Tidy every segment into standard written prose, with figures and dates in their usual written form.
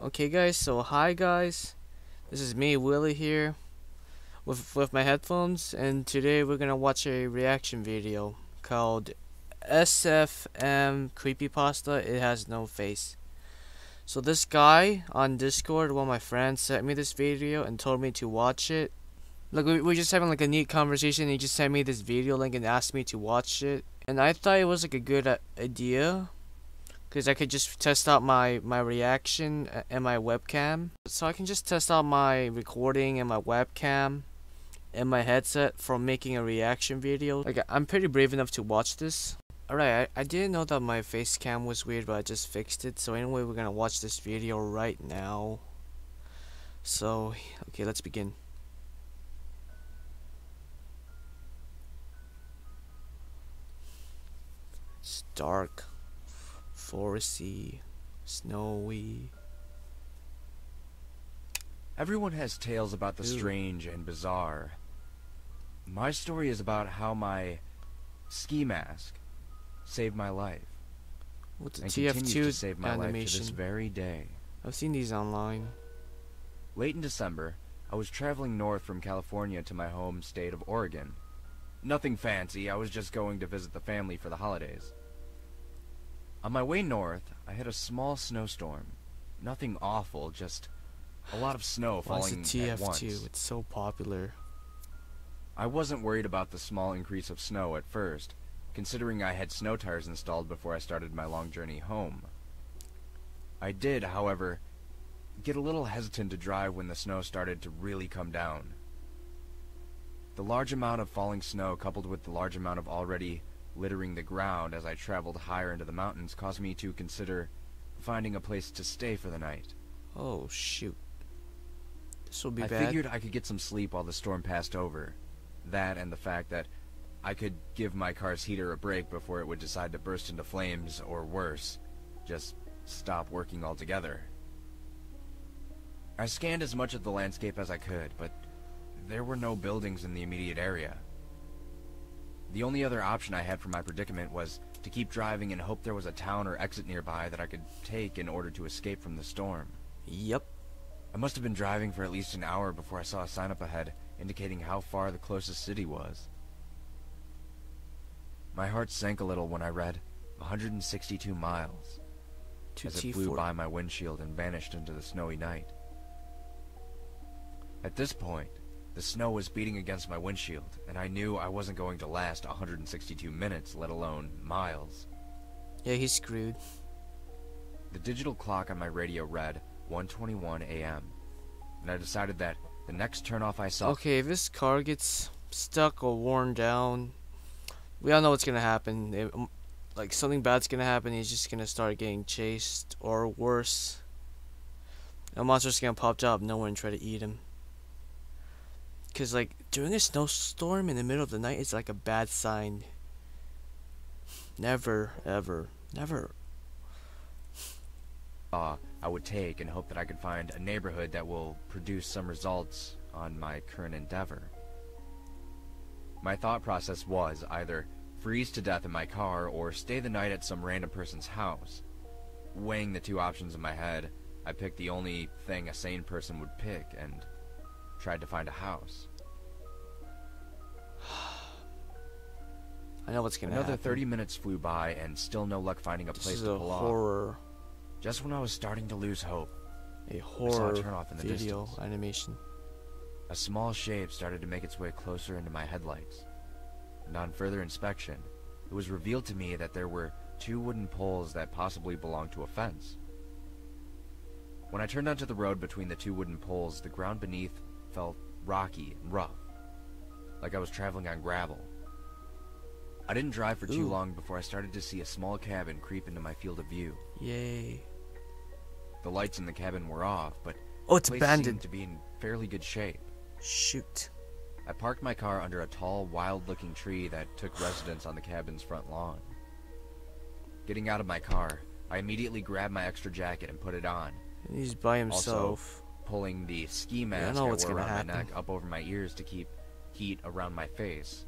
Okay guys, so hi guys, this is me, Willie here, with my headphones, and today we're gonna watch a reaction video called SFM Creepypasta, It Has No Face. So this guy on Discord, one of my friends, sent me this video and told me to watch it. Like, we're just having like a neat conversation, and he just sent me this video link and asked me to watch it. And I thought it was like a good idea, because I could just test out my reaction and my webcam. So I can just test out my recording and my webcam and my headset for making a reaction video. Like, I'm pretty brave enough to watch this. Alright, I didn't know that my face cam was weird, but I just fixed it. So anyway, we're gonna watch this video right now. So, okay, let's begin. It's dark, foresty, snowy. Everyone has tales about the strange and bizarre. My story is about how my ski mask saved my life. What's the and continues to TF2 save my life to this animation? very day. I've seen these online. Late in December, I was traveling north from California to my home state of Oregon. Nothing fancy, I was just going to visit the family for the holidays. On my way north, I hit a small snowstorm. Nothing awful, just a lot of snow falling at once. TF2? It's so popular. I wasn't worried about the small increase of snow at first, considering I had snow tires installed before I started my long journey home. I did, however, get a little hesitant to drive when the snow started to really come down. The large amount of falling snow, coupled with the large amount of already littering the ground as I traveled higher into the mountains, caused me to consider finding a place to stay for the night. Oh shoot. This will be I bad. figured I could get some sleep while the storm passed over. That and the fact that I could give my car's heater a break before it would decide to burst into flames, or worse, just stop working altogether. I scanned as much of the landscape as I could, but there were no buildings in the immediate area. The only other option I had for my predicament was to keep driving and hope there was a town or exit nearby that I could take in order to escape from the storm. Yep. I must have been driving for at least an hour before I saw a sign up ahead indicating how far the closest city was. My heart sank a little when I read 162 miles as it flew by my windshield and vanished into the snowy night. At this point, the snow was beating against my windshield, and I knew I wasn't going to last 162 minutes, let alone miles. Yeah, he's screwed. The digital clock on my radio read 1:21 a.m., and I decided that the next turnoff I saw... Okay, if this car gets stuck or worn down, we all know what's gonna happen. Like, something bad's gonna happen. He's just gonna start getting chased, or worse, a monster's gonna pop out of nowhere and try to eat him. Cause like, during a snowstorm in the middle of the night, it's like a bad sign. Never, ever, never. I would take and hope that I could find a neighborhood that will produce some results on my current endeavor. My thought process was either freeze to death in my car or stay the night at some random person's house. Weighing the two options in my head, I picked the only thing a sane person would pick and tried to find a house. I know what's gonna happen. Another 30 minutes flew by and still no luck finding a place to pull off. Horror. Just when I was starting to lose hope, A horror turnoff in the video distance. animation. A small shape started to make its way closer into my headlights, and on further inspection, it was revealed to me that there were two wooden poles that possibly belonged to a fence. When I turned onto the road between the two wooden poles, the ground beneath felt rocky and rough, like I was traveling on gravel. I didn't drive for too long before I started to see a small cabin creep into my field of view. Yay. The lights in the cabin were off, but Oh, it's the place abandoned. seemed to be in fairly good shape. Shoot. I parked my car under a tall, wild-looking tree that took residence on the cabin's front lawn. Getting out of my car, I immediately grabbed my extra jacket and put it on. And he's by himself. Also, pulling the ski mask I wore around my neck up over my ears to keep heat around my face.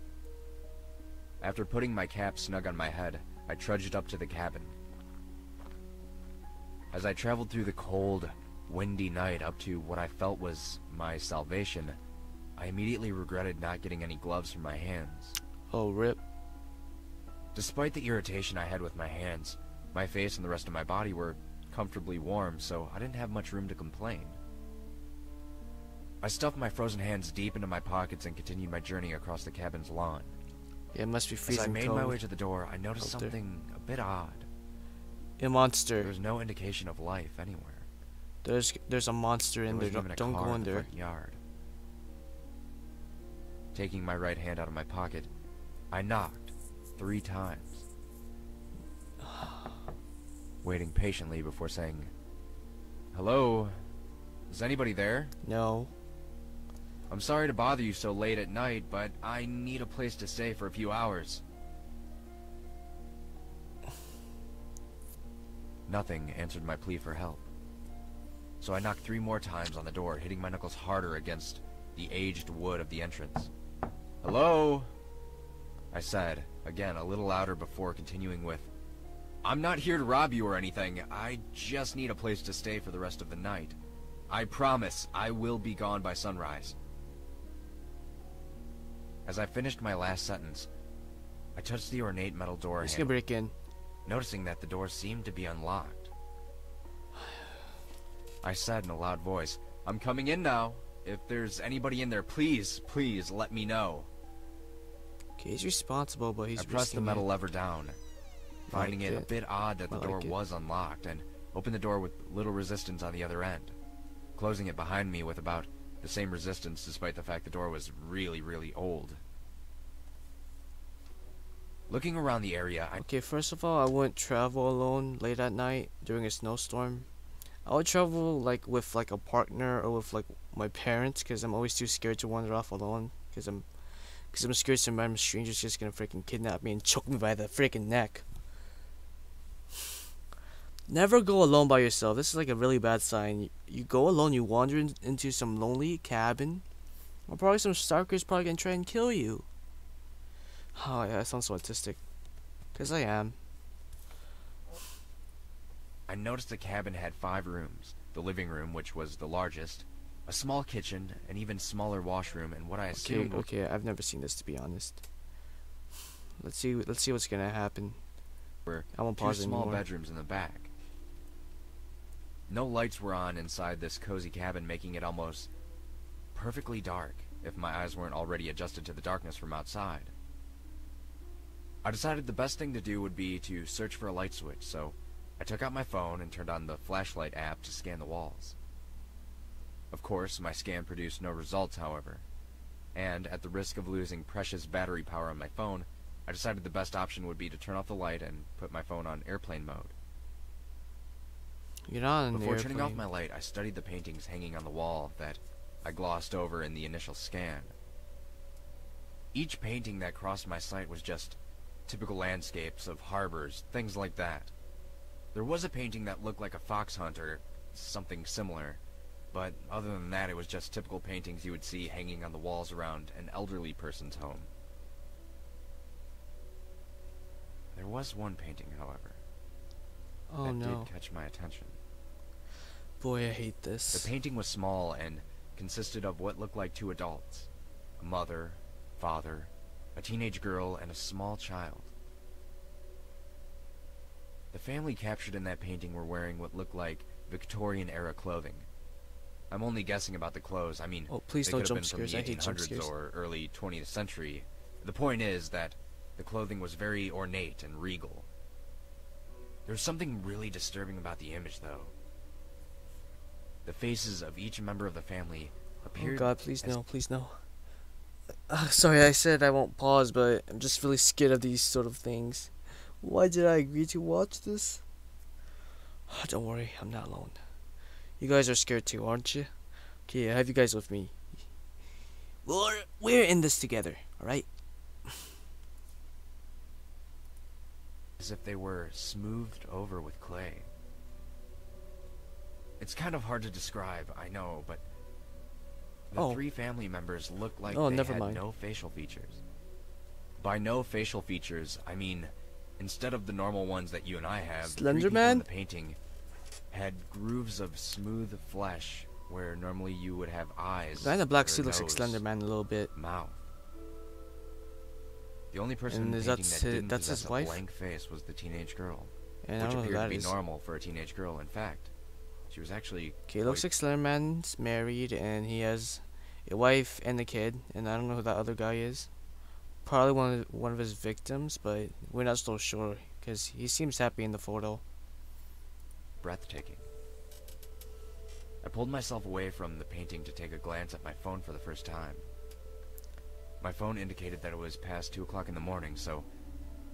After putting my cap snug on my head, I trudged up to the cabin. As I traveled through the cold, windy night up to what I felt was my salvation, I immediately regretted not getting any gloves for my hands. Oh, rip. Despite the irritation I had with my hands, my face and the rest of my body were comfortably warm, so I didn't have much room to complain. I stuffed my frozen hands deep into my pockets and continued my journey across the cabin's lawn. Yeah, it must be freezing As I made cold. my way to the door, I noticed out there. something a bit odd. A monster. There was no indication of life anywhere. There's a monster in there. There wasn't even a Don't car go in in the there. front yard. Taking my right hand out of my pocket, I knocked 3 times, waiting patiently before saying, "Hello? Is anybody there? No. I'm sorry to bother you so late at night, but I need a place to stay for a few hours." Nothing answered my plea for help. So I knocked 3 more times on the door, hitting my knuckles harder against the aged wood of the entrance. "Hello?" I said, again a little louder before continuing with, "I'm not here to rob you or anything. I just need a place to stay for the rest of the night. I promise I will be gone by sunrise." As I finished my last sentence, I touched the ornate metal door He's handle, gonna break in. noticing that the door seemed to be unlocked. I said in a loud voice, "I'm coming in now. If there's anybody in there, please, please let me know." Okay, he's responsible, but he's I pressed the risking metal it. lever down, finding it a bit odd that the door was unlocked, and opened the door with little resistance on the other end, closing it behind me with about the same resistance despite the fact the door was really, really old. Looking around the area, Okay, first of all, I wouldn't travel alone late at night during a snowstorm. I would travel like with like a partner or with like my parents, because I'm always too scared to wander off alone. Because I'm scared some random stranger's just gonna freaking kidnap me and choke me by the freaking neck. Never go alone by yourself. This is like a really bad sign. You go alone, you wander into some lonely cabin, or probably some stalker's probably gonna try and kill you. Oh yeah, that sounds so autistic. Cause I am. I noticed the cabin had 5 rooms. The living room, which was the largest, a small kitchen, an even smaller washroom, and what I assumed Okay, I've never seen this, to be honest. Let's see what's gonna happen. were I won't 2 pause small anymore. bedrooms in the back. No lights were on inside this cozy cabin, making it almost perfectly dark if my eyes weren't already adjusted to the darkness from outside. I decided the best thing to do would be to search for a light switch, so I took out my phone and turned on the flashlight app to scan the walls. Of course, my scan produced no results, however, and at the risk of losing precious battery power on my phone, I decided the best option would be to turn off the light and put my phone on airplane mode. You're not on the Before turning off airplane. my light, I studied the paintings hanging on the wall that I glossed over in the initial scan. Each painting that crossed my sight was just typical landscapes of harbors, things like that. There was a painting that looked like a fox hunt or something similar, but other than that, it was just typical paintings you would see hanging on the walls around an elderly person's home. There was one painting, however, Oh that no. did catch my attention. Boy, I hate this. The painting was small and consisted of what looked like 2 adults, a mother, father, a teenage girl, and a small child. The family captured in that painting were wearing what looked like Victorian-era clothing. I'm only guessing about the clothes. I mean, Oh, please they no could have jump been from scares. the I hate jump 1800s scares. or early 20th century. The point is that the clothing was very ornate and regal. There's something really disturbing about the image, though. The faces of each member of the family appeared. Oh God, please as no, please no. Sorry, I said I won't pause, but I'm just really scared of these sort of things. Why did I agree to watch this? Don't worry, I'm not alone. You guys are scared too, aren't you? Okay, I have you guys with me. We're in this together, alright? as if they were smoothed over with clay. It's kind of hard to describe, I know, but the 3 family members looked like they never had mind. no facial features. By no facial features, I mean, instead of the normal ones that you and I have, the 3 Slender people in Man? the painting had grooves of smooth flesh where normally you would have eyes. The guy in the black or suit looks like nose, Slender Man a little bit. mouth. The only person And in the painting that didn't that's possess his a wife? blank face was the teenage girl, And I which don't know who appeared to that be is. normal for a teenage girl. In fact, she was actually Okay, looks like Slender Man's married and he has a wife and a kid, and I don't know who that other guy is. Probably one of his victims, but we're not so sure because he seems happy in the photo. breathtaking. I pulled myself away from the painting to take a glance at my phone for the first time. My phone indicated that it was past 2 o'clock in the morning, so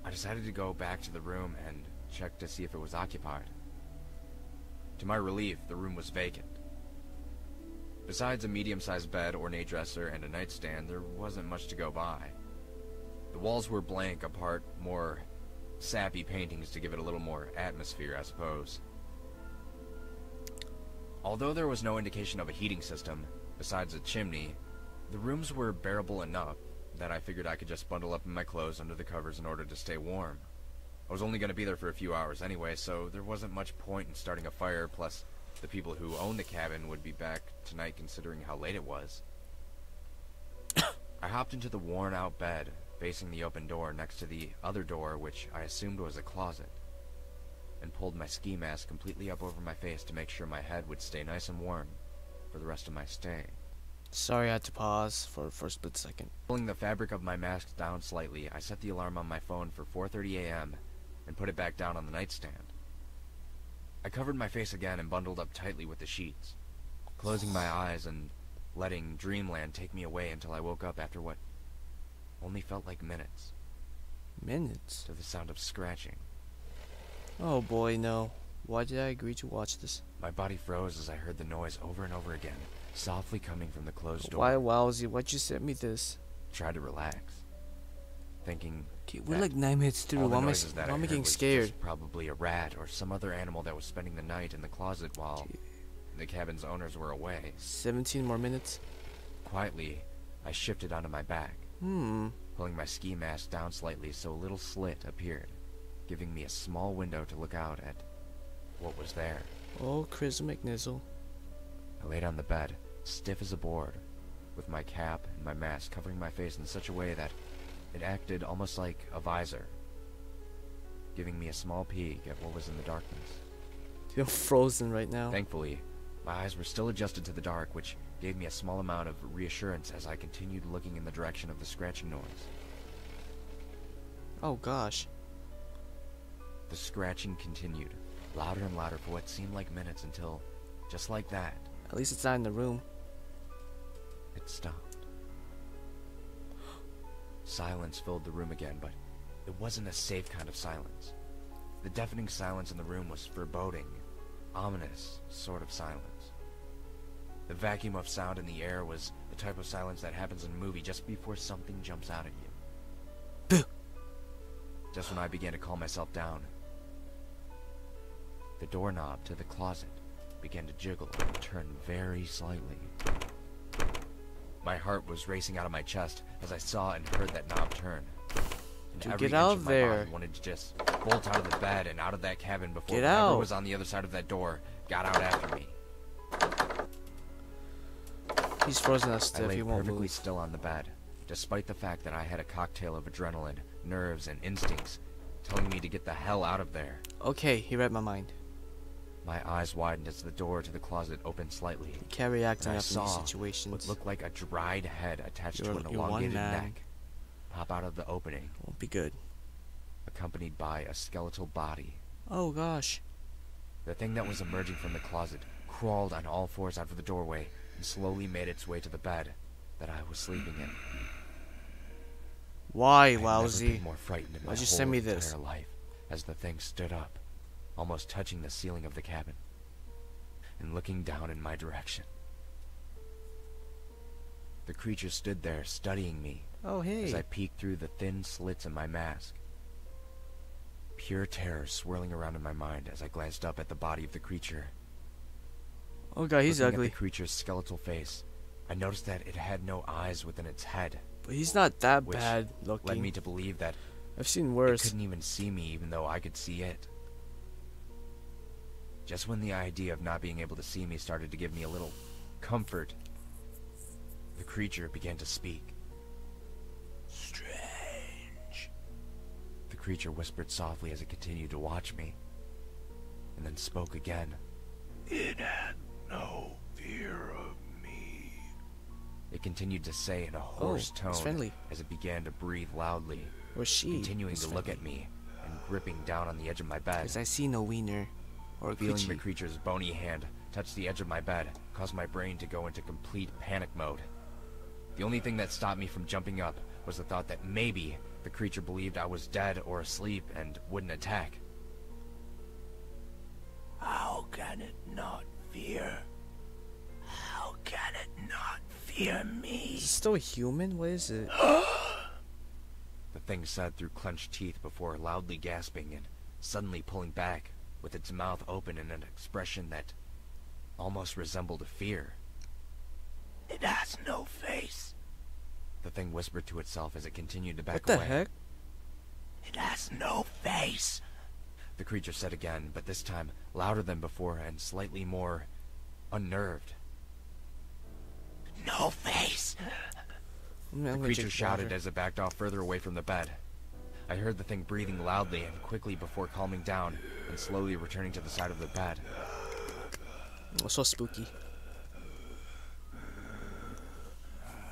I decided to go back to the room and check to see if it was occupied. To my relief, the room was vacant. Besides a medium-sized bed, ornate dresser, and a nightstand, there wasn't much to go by. The walls were blank, apart more sappy paintings to give it a little more atmosphere, I suppose. Although there was no indication of a heating system, besides a chimney, the rooms were bearable enough that I figured I could just bundle up in my clothes under the covers in order to stay warm. I was only going to be there for a few hours anyway, so there wasn't much point in starting a fire, plus the people who owned the cabin would be back tonight considering how late it was. I hopped into the worn-out bed, facing the open door next to the other door, which I assumed was a closet, and pulled my ski mask completely up over my face to make sure my head would stay nice and warm for the rest of my stay. Sorry I had to pause for a split second. Pulling the fabric of my mask down slightly, I set the alarm on my phone for 4:30 a.m. and put it back down on the nightstand. I covered my face again and bundled up tightly with the sheets, closing my eyes and letting dreamland take me away until I woke up after what only felt like minutes, Minutes? to the sound of scratching. Oh boy, no. Why did I agree to watch this? My body froze as I heard the noise over and over again, softly coming from the closed door. Why, Wowzie? Why'd you send me this? Tried to relax, thinking Okay, we're that like 9 minutes through. all the Why am I noises that I heard getting was scared? just probably a rat or some other animal that was spending the night in the closet while the cabin's owners were away. 17 more minutes. Quietly, I shifted onto my back, pulling my ski mask down slightly so a little slit appeared, giving me a small window to look out at what was there. Oh, Chris McNizzle. I laid on the bed, stiff as a board, with my cap and my mask covering my face in such a way that it acted almost like a visor, giving me a small peek at what was in the darkness. I'm frozen right now. Thankfully, my eyes were still adjusted to the dark, which gave me a small amount of reassurance as I continued looking in the direction of the scratching noise. Oh gosh. The scratching continued, louder and louder for what seemed like minutes until, just like that, At least it's not in the room. it stopped. Silence filled the room again, but it wasn't a safe kind of silence. The deafening silence in the room was foreboding, ominous sort of silence. The vacuum of sound in the air was the type of silence that happens in a movie just before something jumps out at you. Just when I began to calm myself down, the doorknob to the closet began to jiggle and turn very slightly. My heart was racing out of my chest as I saw and heard that knob turn. And Dude, every get inch out of my there. body wanted to just bolt out of the bed and out of that cabin before Get whoever out. was on the other side of that door got out after me. He's frozen as I stiff. lay He won't perfectly move. still on the bed, despite the fact that I had a cocktail of adrenaline, nerves, and instincts telling me to get the hell out of there. Okay, he read my mind. My eyes widened as the door to the closet opened slightly. You can't react And I enough in saw these what situations. looked like a dried head attached You're- to an you're one elongated man. neck pop out of the opening, Won't be good. accompanied by a skeletal body. Oh gosh. The thing that was emerging from the closet crawled on all fours out of the doorway and slowly made its way to the bed that I was sleeping in. Why, I had never Wowzie? been more frightened in my Why'd you whole send me this? entire life as the thing stood up, almost touching the ceiling of the cabin, and looking down in my direction. The creature stood there studying me Oh hey. as I peeked through the thin slits in my mask. Pure terror swirling around in my mind as I glanced up at the body of the creature. Oh god, he's Looking ugly. at the creature's skeletal face, I noticed that it had no eyes within its head, But he's not that which bad looking. led me to believe that I've seen it worse. couldn't even see me even though I could see it. Just when the idea of not being able to see me started to give me a little comfort, the creature began to speak. Strange. The creature whispered softly as it continued to watch me, and then spoke again. It had no fear of me. It continued to say in a hoarse tone as it began to breathe loudly, continuing to look at me and gripping down on the edge of my bed. Because I see no wiener or Feeling the creature's bony hand touch the edge of my bed caused my brain to go into complete panic mode. The only thing that stopped me from jumping up was the thought that maybe the creature believed I was dead or asleep and wouldn't attack. How can it not fear? How can it not fear me? Is it still a human? What is it? The thing said through clenched teeth before loudly gasping and suddenly pulling back, with its mouth open in an expression that almost resembled fear. It has no face, the thing whispered to itself as it continued to back away. What the heck? It has no face, the creature said again, but this time louder than before and slightly more unnerved. No face! The creature shouted as it backed off further away from the bed. I heard the thing breathing loudly and quickly before calming down and slowly returning to the side of the bed. Oh, so spooky.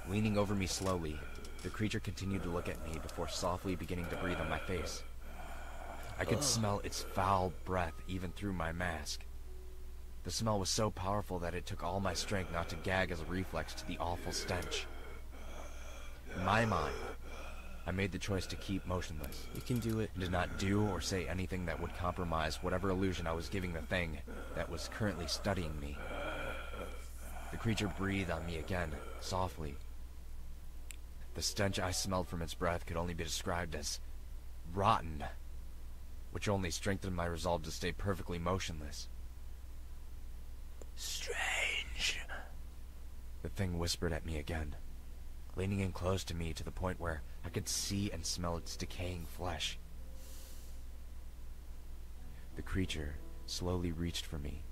Leaning over me slowly, the creature continued to look at me before softly beginning to breathe on my face. I could smell its foul breath even through my mask. The smell was so powerful that it took all my strength not to gag as a reflex to the awful stench. In my mind, I made the choice to keep motionless. You can do it. And did not do or say anything that would compromise whatever illusion I was giving the thing that was currently studying me. The creature breathed on me again, softly. The stench I smelled from its breath could only be described as rotten, which only strengthened my resolve to stay perfectly motionless. Strange, the thing whispered at me again, leaning in close to me to the point where I could see and smell its decaying flesh. The creature slowly reached for me,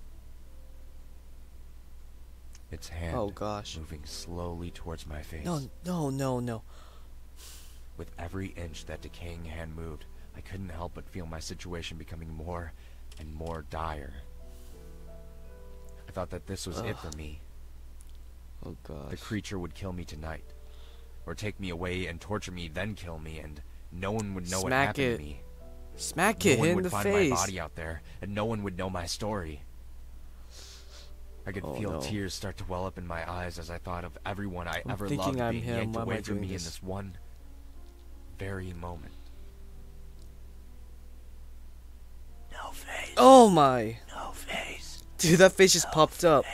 its hand moving slowly towards my face. No. With every inch that decaying hand moved, I couldn't help but feel my situation becoming more and more dire. I thought that this was it for me. Oh gosh. The creature would kill me tonight, or take me away and torture me, then kill me, and no one would know what happened to me. Smack it in the face. No one would find my body out there, and no one would know my story. I could feel tears start to well up in my eyes as I thought of everyone I ever loved being yanked away from me in this one very moment. No face. Oh my. No face. Dude, that face just popped up.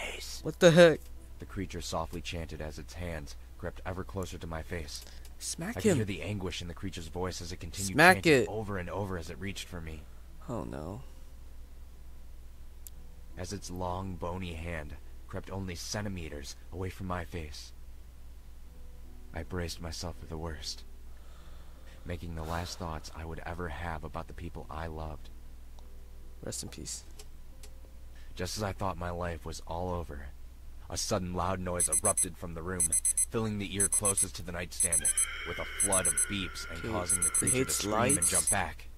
What the heck? The creature softly chanted as its hands crept ever closer to my face. Smack him. I could hear the anguish in the creature's voice as it continued chanting over and over as it reached for me. Oh no. As its long, bony hand crept only centimeters away from my face, I braced myself for the worst, making the last thoughts I would ever have about the people I loved. Rest in peace. Just as I thought my life was all over, a sudden loud noise erupted from the room, filling the ear closest to the nightstand with a flood of beeps and causing the creature to scream and jump back.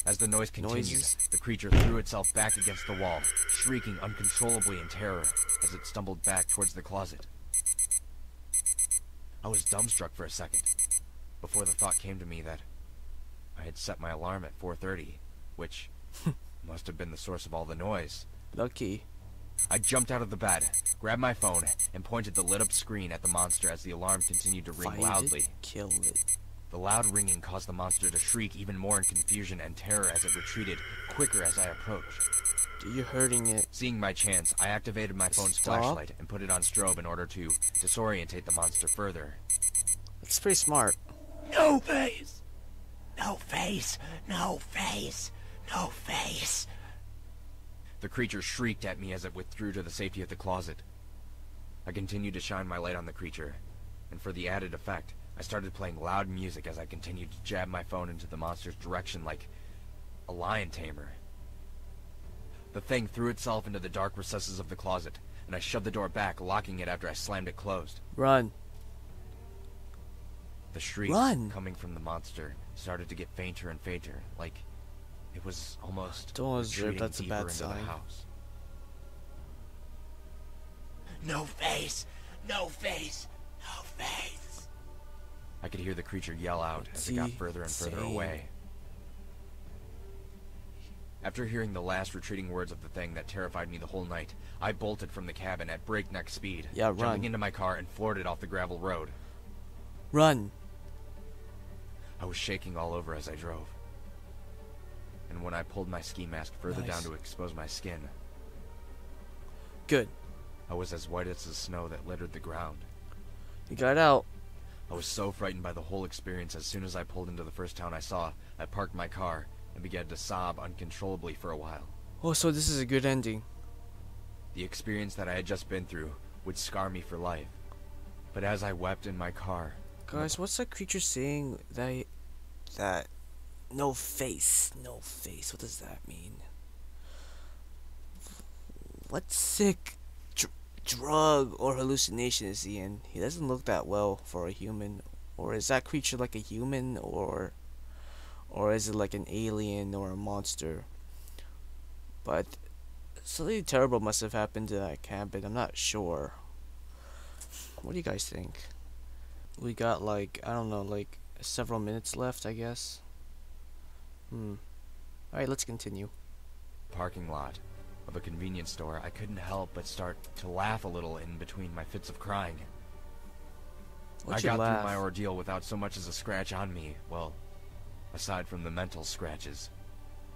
As the noise continued, the creature threw itself back against the wall, shrieking uncontrollably in terror as it stumbled back towards the closet. I was dumbstruck for a second, before the thought came to me that I had set my alarm at 4:30, which must have been the source of all the noise. Lucky. I jumped out of the bed, grabbed my phone, and pointed the lit-up screen at the monster as the alarm continued to ring loudly. Kill it. The loud ringing caused the monster to shriek even more in confusion and terror as it retreated quicker as I approached. Dude, you're hurting it. Seeing my chance, I activated my phone's flashlight and put it on strobe in order to disorientate the monster further. That's pretty smart. No face! No face! No face! No face! The creature shrieked at me as it withdrew to the safety of the closet. I continued to shine my light on the creature, and for the added effect, I started playing loud music as I continued to jab my phone into the monster's direction like a lion tamer. The thing threw itself into the dark recesses of the closet, and I shoved the door back, locking it after I slammed it closed. Run. The shrieks coming from the monster started to get fainter and fainter, like it was almost Don't observe, retreating that's a deeper bad into sign. the house. No face! No face! No face! I could hear the creature yell out as it got further and further away. After hearing the last retreating words of the thing that terrified me the whole night, I bolted from the cabin at breakneck speed, jumping into my car and floored it off the gravel road. Run. I was shaking all over as I drove. And when I pulled my ski mask further down to expose my skin, good, I was as white as the snow that littered the ground. You got out. I was so frightened by the whole experience. As soon as I pulled into the first town I saw, I parked my car and began to sob uncontrollably for a while. Oh, so this is a good ending. The experience that I had just been through would scar me for life. But as I wept in my car... Guys, what's that creature saying? That... No face. No face. What does that mean? What sick drug or hallucination is he in? He doesn't look that well for a human. Or is that creature like a human? Or is it like an alien or a monster? But something terrible must have happened to that cabin. I'm not sure. What do you guys think? We got like, I don't know, like several minutes left, I guess. Alright, let's continue. Parking lot of a convenience store, I couldn't help but start to laugh a little in between my fits of crying. I got through my ordeal without so much as a scratch on me. Well, aside from the mental scratches.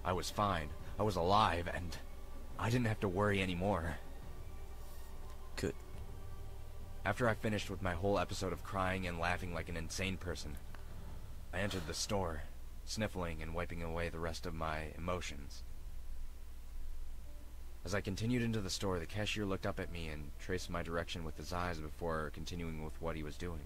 I was fine. I was alive, and I didn't have to worry anymore. Good. After I finished with my whole episode of crying and laughing like an insane person, I entered the store, sniffling and wiping away the rest of my emotions. As I continued into the store, the cashier looked up at me and traced my direction with his eyes before continuing with what he was doing.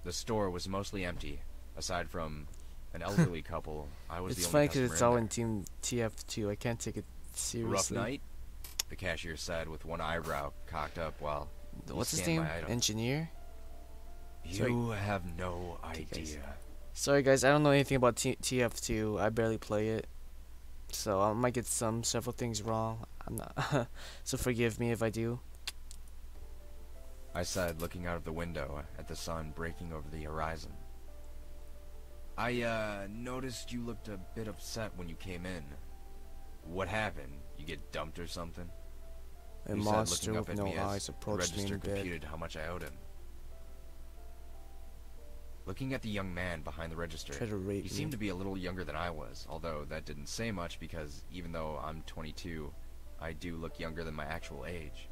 The store was mostly empty, aside from an elderly couple. I was it's the funny only customer because it's in all there. in Team TF2. I can't take it seriously. Rough night? The cashier said with one eyebrow cocked up while What's his name? Engineer? You have no idea. Sorry guys, I don't know anything about TF2. I barely play it. So I might get several things wrong. I'm not so forgive me if I do. I said, looking out of the window at the sun breaking over the horizon. I noticed you looked a bit upset when you came in. What happened? You get dumped or something? A monster with no eyes approached me in bed. Computed how much I owed him. Looking at the young man behind the register, he seemed to be a little younger than I was, although that didn't say much because even though I'm 22, I do look younger than my actual age.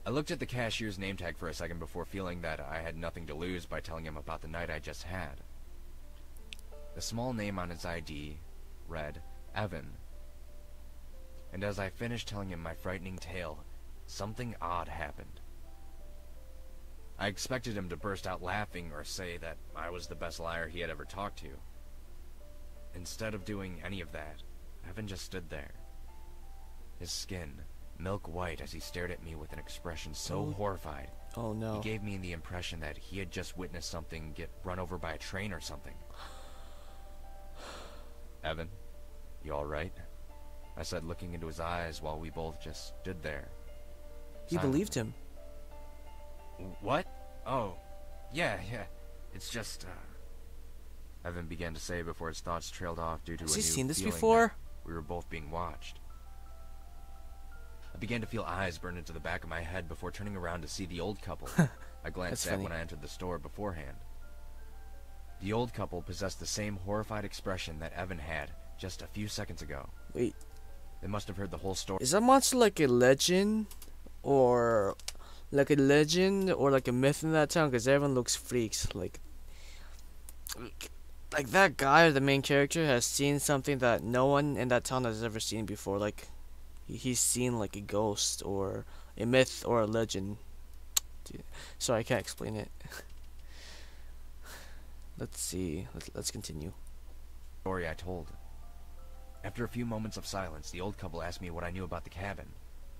I looked at the cashier's name tag for a second before feeling that I had nothing to lose by telling him about the night I just had. The small name on his ID read Evan. And as I finished telling him my frightening tale, something odd happened. I expected him to burst out laughing or say that I was the best liar he had ever talked to. Instead of doing any of that, Evan just stood there. His skin, milk white as he stared at me with an expression so horrified. Oh no. He gave me the impression that he had just witnessed something get run over by a train or something. Evan, you alright? I said, looking into his eyes while we both just stood there. He believed him. What? Oh, yeah. It's just, Evan began to say before his thoughts trailed off due to a new feeling. Has he seen this before? We were both being watched. I began to feel eyes burn into the back of my head before turning around to see the old couple I glanced at when I entered the store beforehand. The old couple possessed the same horrified expression that Evan had just a few seconds ago. Wait. They must have heard the whole story. Is that monster like a legend? Or like a myth in that town? Because everyone looks freaks. Like that guy, or the main character, has seen something that no one in that town has ever seen before. Like he's seen like a ghost or a myth or a legend. Dude, sorry, I can't explain it. Let's see. Let's continue. Story I told. After a few moments of silence, the old couple asked me what I knew about the cabin,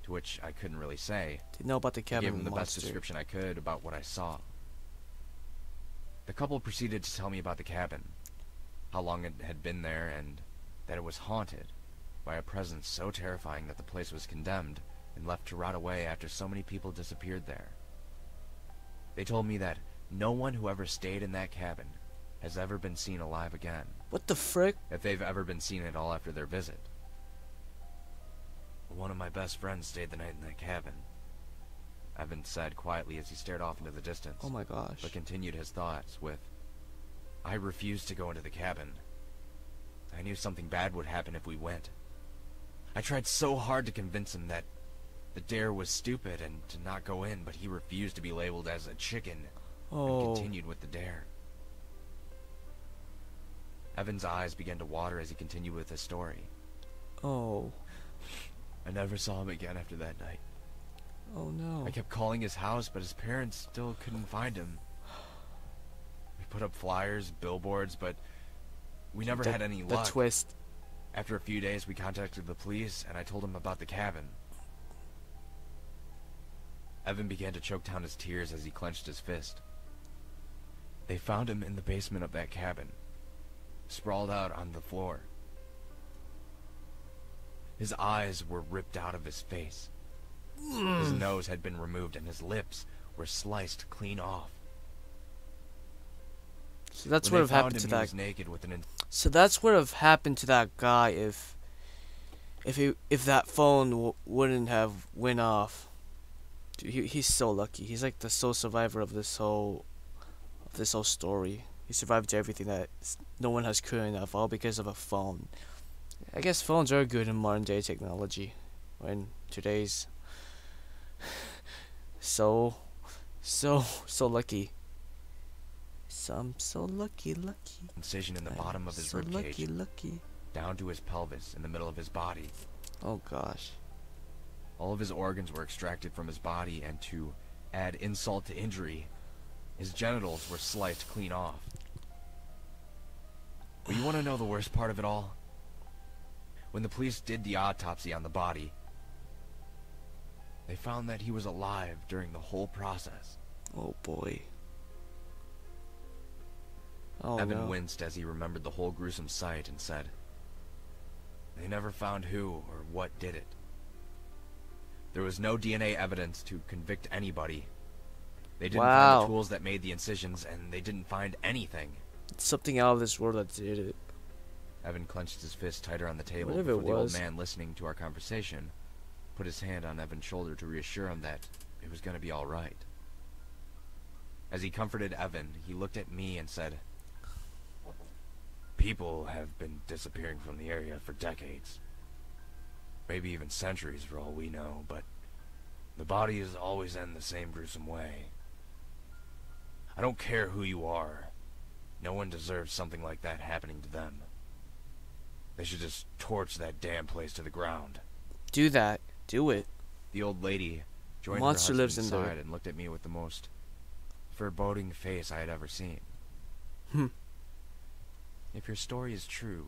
to which I couldn't really say. Didn't know about the I cabin gave them the best monster. description I could about what I saw. The couple proceeded to tell me about the cabin, how long it had been there, and that it was haunted by a presence so terrifying that the place was condemned and left to rot away after so many people disappeared there. They told me that no one who ever stayed in that cabin has ever been seen alive again, What the frick? if they've ever been seen at all after their visit. One of my best friends stayed the night in that cabin, Evan said quietly as he stared off into the distance, Oh my gosh. but continued his thoughts with, I refused to go into the cabin. I knew something bad would happen if we went. I tried so hard to convince him that the dare was stupid and to not go in, but he refused to be labeled as a chicken and Oh. continued with the dare. Evan's eyes began to water as he continued with his story. Oh. I never saw him again after that night. Oh no. I kept calling his house, but his parents still couldn't find him. We put up flyers, billboards, but we never had any The luck. twist. After a few days, we contacted the police, and I told them about the cabin. Evan began to choke down his tears as he clenched his fist. They found him in the basement of that cabin, sprawled out on the floor. His eyes were ripped out of his face. His nose had been removed, and his lips were sliced clean off. So that's When what they have found happened to him, he that. was naked with an So that's what have happened to that guy if that phone wouldn't have went off. Dude, he's so lucky. He's like the sole survivor of this whole story. He survived everything that no one has could have, all because of a phone. I guess phones are good in modern day technology, when today's so lucky. So I'm so lucky. incision in the I'm bottom of his so ribcage, lucky. down to his pelvis, in the middle of his body. Oh gosh. All of his organs were extracted from his body, and to add insult to injury, his genitals were sliced clean off. But you want to know the worst part of it all? When the police did the autopsy on the body, they found that he was alive during the whole process. Oh boy. Oh Evan no. winced as he remembered the whole gruesome sight and said, they never found who or what did it. There was no DNA evidence to convict anybody. They didn't find Wow. the tools that made the incisions, and they didn't find anything. It's something out of this world that did it. Evan clenched his fist tighter on the table Whatever it before the old was. man, listening to our conversation, put his hand on Evan's shoulder to reassure him that it was going to be all right. As he comforted Evan, he looked at me and said, people have been disappearing from the area for decades. Maybe even centuries for all we know, but the bodies always end the same gruesome way. I don't care who you are. No one deserves something like that happening to them. They should just torch that damn place to the ground. Do that. Do it. The old lady joined Monster her lives husband's in there. side and looked at me with the most foreboding face I had ever seen. Hmm. If your story is true,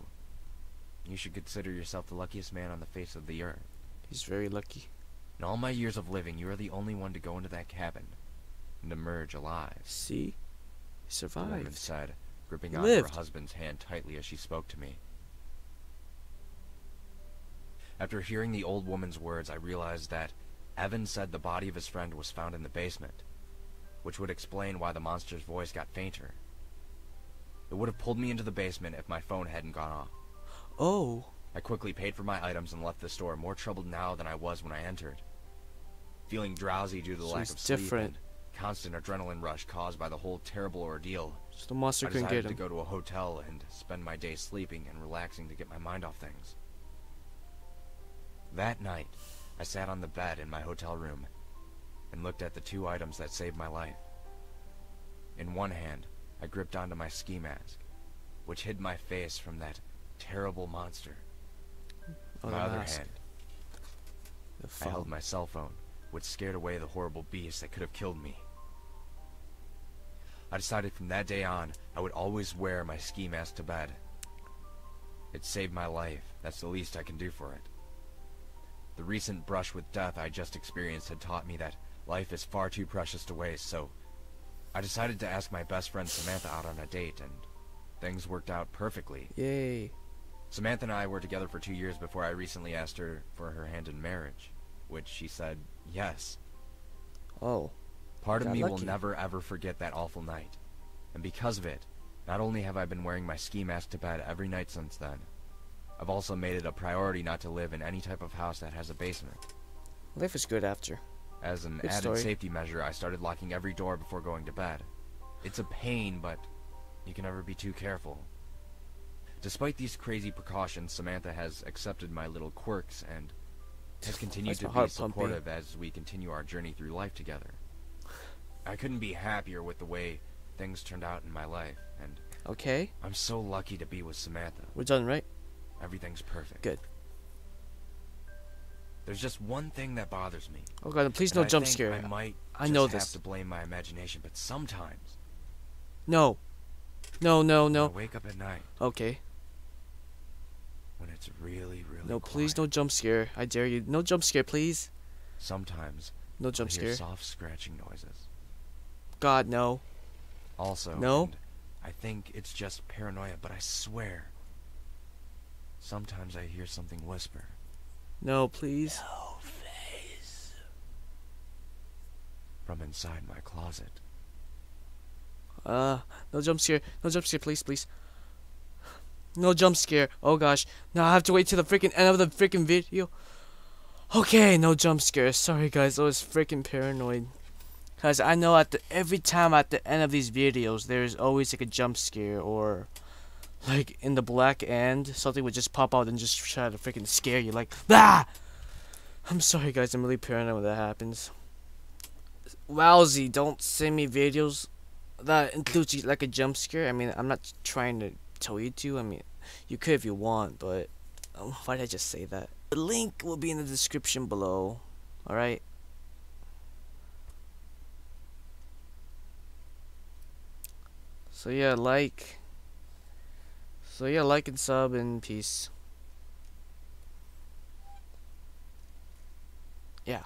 you should consider yourself the luckiest man on the face of the earth. He's very lucky. In all my years of living, you are the only one to go into that cabin and emerge alive. See? He The woman survived. said, gripping He onto her lived. husband's hand tightly as she spoke to me. After hearing the old woman's words, I realized that Evan said the body of his friend was found in the basement, which would explain why the monster's voice got fainter. It would have pulled me into the basement if my phone hadn't gone off. Oh. I quickly paid for my items and left the store, more troubled now than I was when I entered. Feeling drowsy due to the So lack he's of sleep different. and constant adrenaline rush caused by the whole terrible ordeal, So the monster I couldn't decided get to him. go to a hotel and spend my day sleeping and relaxing to get my mind off things. That night, I sat on the bed in my hotel room and looked at the two items that saved my life. In one hand, I gripped onto my ski mask, which hid my face from that terrible monster. Oh, In the my other mask. hand, The I held phone. my cell phone, which scared away the horrible beast that could have killed me. I decided from that day on, I would always wear my ski mask to bed. It saved my life. That's the least I can do for it. The recent brush with death I just experienced had taught me that life is far too precious to waste, so I decided to ask my best friend Samantha out on a date, and things worked out perfectly. Yay. Samantha and I were together for 2 years before I recently asked her for her hand in marriage, which she said yes. Oh. Part of Got me will lucky. never ever forget that awful night, and because of it, not only have I been wearing my ski mask to bed every night since then, I've also made it a priority not to live in any type of house that has a basement. Life is good after. As an Good added story. safety measure, I started locking every door before going to bed. It's a pain, but you can never be too careful. Despite these crazy precautions, Samantha has accepted my little quirks and has continued That's to my be heart pumping. supportive as we continue our journey through life together. I couldn't be happier with the way things turned out in my life, and Okay. I'm so lucky to be with Samantha. We're done, right? Everything's perfect. Good. There's just one thing that bothers me. Oh god, please and no I jump think scare. I might I just know have this. to blame my imagination, but sometimes No. No, no, when I no. wake up at night Okay. when it's really, really No, please quiet, no jump scare. I dare you. No jump scare, please. sometimes No jump I'll hear scare. soft scratching noises. God, no. Also, No? and I think it's just paranoia, but I swear, sometimes I hear something whisper. No, please. No face. From inside my closet. No jump scare. No jump scare, please, please. No jump scare. Oh gosh. Now I have to wait till the freaking end of the freaking video. Okay, no jump scare. Sorry guys, I was freaking paranoid. Cause I know every time at the end of these videos, there's always like a jump scare or like in the black end, something would just pop out and just try to freaking scare you. Like ah. I'm sorry guys, I'm really paranoid when that happens. Wowzie, don't send me videos that includes like a jump scare. I mean, I'm not trying to tell you to. I mean, you could if you want, but why did I just say that? The link will be in the description below. Alright? So yeah, like and sub and peace. Yeah.